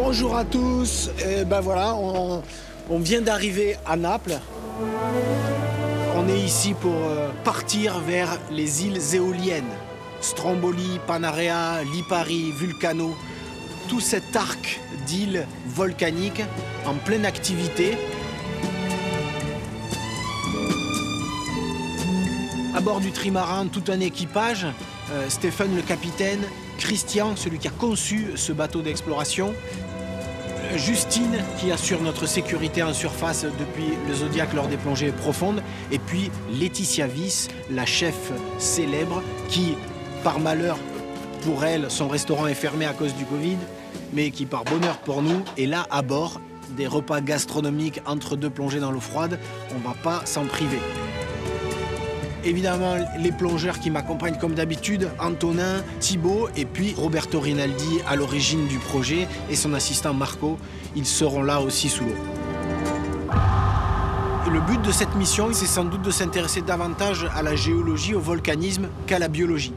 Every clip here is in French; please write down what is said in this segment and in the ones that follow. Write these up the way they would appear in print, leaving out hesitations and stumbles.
Bonjour à tous, ben voilà, on vient d'arriver à Naples. On est ici pour partir vers les îles éoliennes. Stromboli, Panarea, Lipari, Vulcano. Tout cet arc d'îles volcaniques en pleine activité. À bord du trimaran, tout un équipage. Stéphane le capitaine, Christian, celui qui a conçu ce bateau d'exploration, Justine qui assure notre sécurité en surface depuis le Zodiac lors des plongées profondes, et puis Laetitia Wyss, la chef célèbre qui, par malheur pour elle, son restaurant est fermé à cause du Covid, mais qui, par bonheur pour nous, est là à bord des repas gastronomiques entre deux plongées dans l'eau froide. On ne va pas s'en priver. Évidemment, les plongeurs qui m'accompagnent comme d'habitude, Antonin, Thibaut et puis Roberto Rinaldi à l'origine du projet et son assistant Marco, ils seront là aussi sous l'eau. Le but de cette mission, c'est sans doute de s'intéresser davantage à la géologie, au volcanisme qu'à la biologie.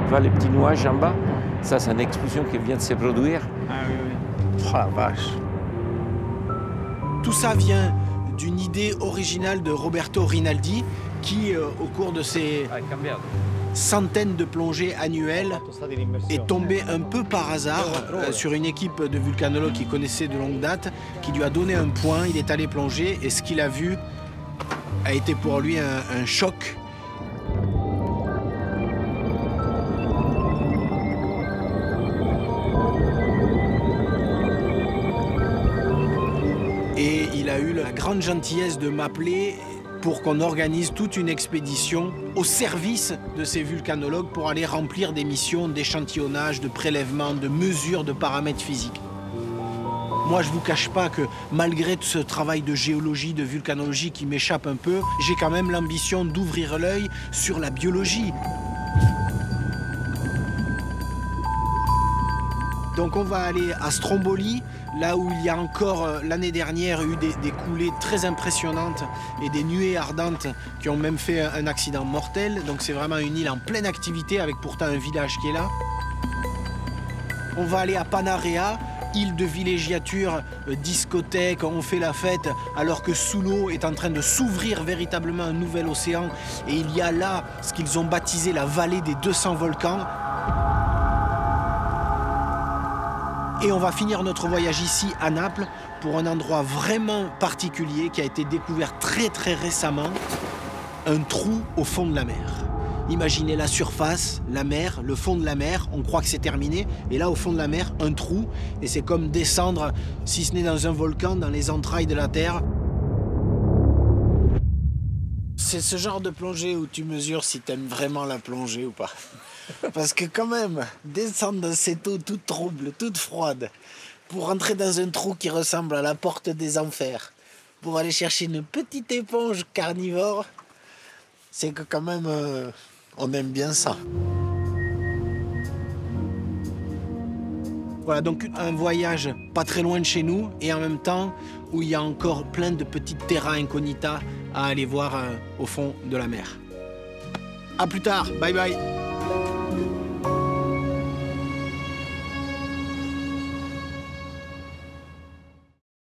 Tu vois les petits nuages en bas? Ça, c'est une explosion qui vient de se produire. Ah oui, oui. Oh la vache. Tout ça vient d'une idée originale de Roberto Rinaldi qui, au cours de ses centaines de plongées annuelles, est tombé un peu par hasard sur une équipe de vulcanologues qu'il connaissait de longue date, qui lui a donné un point, il est allé plonger et ce qu'il a vu a été pour lui un choc. Et il a eu la grande gentillesse de m'appeler pour qu'on organise toute une expédition au service de ces vulcanologues pour aller remplir des missions d'échantillonnage, de prélèvement, de mesure de paramètres physiques. Moi, je ne vous cache pas que malgré tout ce travail de géologie, de vulcanologie qui m'échappe un peu, j'ai quand même l'ambition d'ouvrir l'œil sur la biologie. Donc on va aller à Stromboli, là où il y a encore l'année dernière eu des coulées très impressionnantes et des nuées ardentes qui ont même fait un accident mortel. Donc c'est vraiment une île en pleine activité avec pourtant un village qui est là. On va aller à Panarea, île de villégiature, discothèque, on fait la fête alors que sous l'eau est en train de s'ouvrir véritablement un nouvel océan. Et il y a là ce qu'ils ont baptisé la vallée des 200 volcans. Et on va finir notre voyage ici à Naples pour un endroit vraiment particulier qui a été découvert très récemment, un trou au fond de la mer. Imaginez la surface, la mer, le fond de la mer, on croit que c'est terminé, et là au fond de la mer, un trou, et c'est comme descendre, si ce n'est dans un volcan, dans les entrailles de la terre. C'est ce genre de plongée où tu mesures si tu aimes vraiment la plongée ou pas. Parce que quand même, descendre dans cette eau toute trouble, toute froide, pour rentrer dans un trou qui ressemble à la porte des enfers, pour aller chercher une petite éponge carnivore, c'est que quand même, on aime bien ça. Voilà, donc un voyage pas très loin de chez nous, et en même temps, où il y a encore plein de petites terra incognita à aller voir au fond de la mer. À plus tard, bye bye.